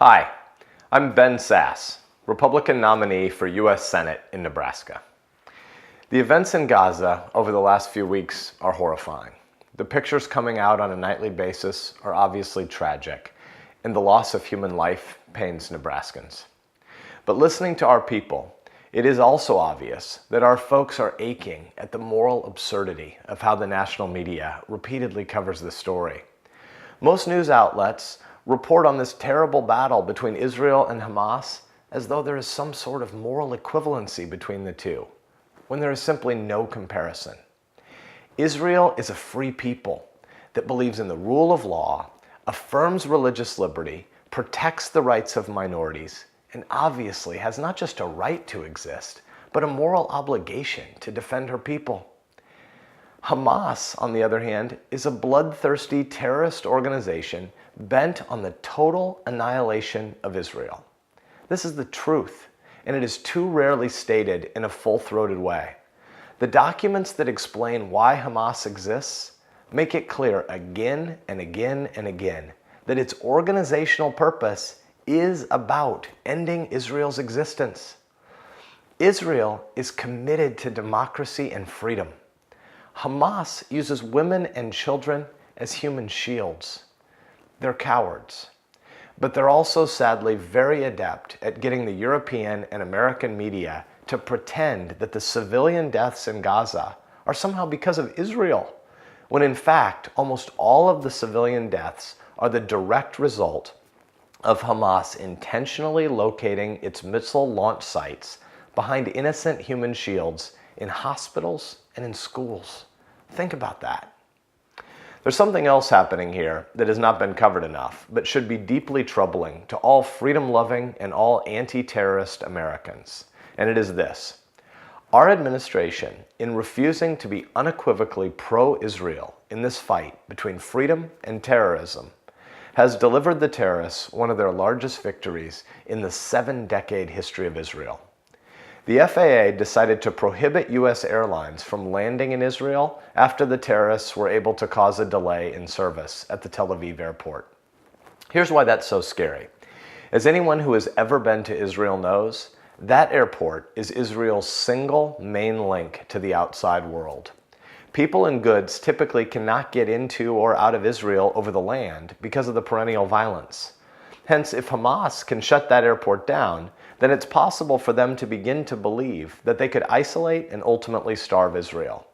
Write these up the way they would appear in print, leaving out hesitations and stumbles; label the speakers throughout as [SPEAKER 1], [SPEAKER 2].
[SPEAKER 1] Hi, I'm Ben Sass, Republican nominee for U.S. Senate in Nebraska. The events in Gaza over the last few weeks are horrifying. The pictures coming out on a nightly basis are obviously tragic, and the loss of human life pains Nebraskans. But listening to our people, it is also obvious that our folks are aching at the moral absurdity of how the national media repeatedly covers this story. Most news outlets report on this terrible battle between Israel and Hamas as though there is some sort of moral equivalency between the two, when there is simply no comparison. Israel is a free people that believes in the rule of law, affirms religious liberty, protects the rights of minorities, and obviously has not just a right to exist, but a moral obligation to defend her people. Hamas, on the other hand, is a bloodthirsty terrorist organization bent on the total annihilation of Israel. This is the truth, and it is too rarely stated in a full-throated way. The documents that explain why Hamas exists make it clear again and again and again that its organizational purpose is about ending Israel's existence. Israel is committed to democracy and freedom. Hamas uses women and children as human shields. They're cowards, but they're also sadly very adept at getting the European and American media to pretend that the civilian deaths in Gaza are somehow because of Israel, when in fact almost all of the civilian deaths are the direct result of Hamas intentionally locating its missile launch sites behind innocent human shields in hospitals and in schools. Think about that. There's something else happening here that has not been covered enough, but should be deeply troubling to all freedom-loving and all anti-terrorist Americans. And it is this. Our administration, in refusing to be unequivocally pro-Israel in this fight between freedom and terrorism, has delivered the terrorists one of their largest victories in the 7-decade history of Israel. The FAA decided to prohibit U.S. airlines from landing in Israel after the terrorists were able to cause a delay in service at the Tel Aviv Airport. Here's why that's so scary. As anyone who has ever been to Israel knows, that airport is Israel's single main link to the outside world. People and goods typically cannot get into or out of Israel over the land because of the perennial violence. Hence, if Hamas can shut that airport down, then it's possible for them to begin to believe that they could isolate and ultimately starve Israel.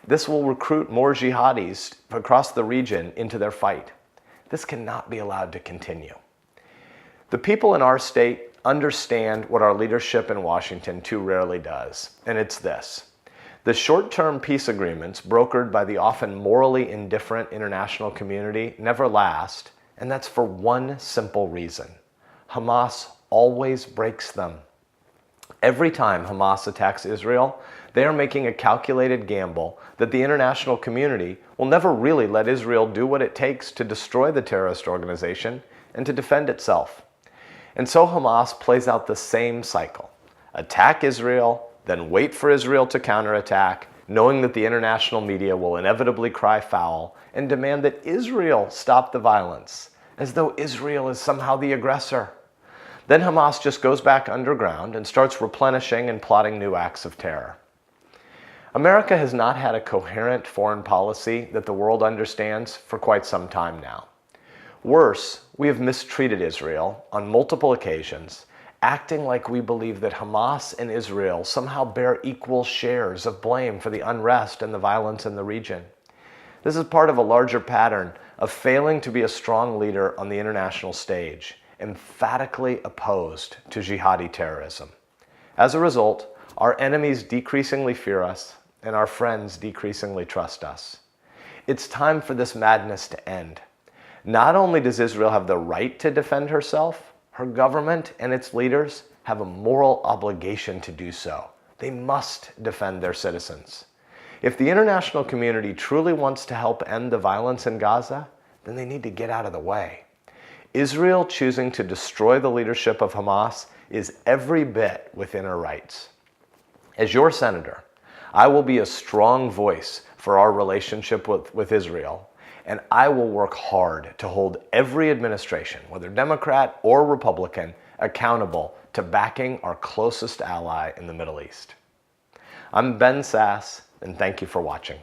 [SPEAKER 1] This will recruit more jihadis across the region into their fight. This cannot be allowed to continue. The people in our state understand what our leadership in Washington too rarely does, and it's this. The short-term peace agreements brokered by the often morally indifferent international community never last, and that's for one simple reason. Hamas always breaks them. Every time Hamas attacks Israel, they are making a calculated gamble that the international community will never really let Israel do what it takes to destroy the terrorist organization and to defend itself. And so Hamas plays out the same cycle. Attack Israel, then wait for Israel to counterattack, knowing that the international media will inevitably cry foul and demand that Israel stop the violence, as though Israel is somehow the aggressor. Then Hamas just goes back underground and starts replenishing and plotting new acts of terror. America has not had a coherent foreign policy that the world understands for quite some time now. Worse, we have mistreated Israel on multiple occasions, acting like we believe that Hamas and Israel somehow bear equal shares of blame for the unrest and the violence in the region. This is part of a larger pattern of failing to be a strong leader on the international stage, emphatically opposed to jihadi terrorism. As a result, our enemies decreasingly fear us, and our friends decreasingly trust us. It's time for this madness to end. Not only does Israel have the right to defend herself, her government and its leaders have a moral obligation to do so. They must defend their citizens. If the international community truly wants to help end the violence in Gaza, then they need to get out of the way. Israel choosing to destroy the leadership of Hamas is every bit within her rights. As your senator, I will be a strong voice for our relationship with Israel and I will work hard to hold every administration, whether Democrat or Republican, accountable to backing our closest ally in the Middle East. I'm Ben Sass, and thank you for watching.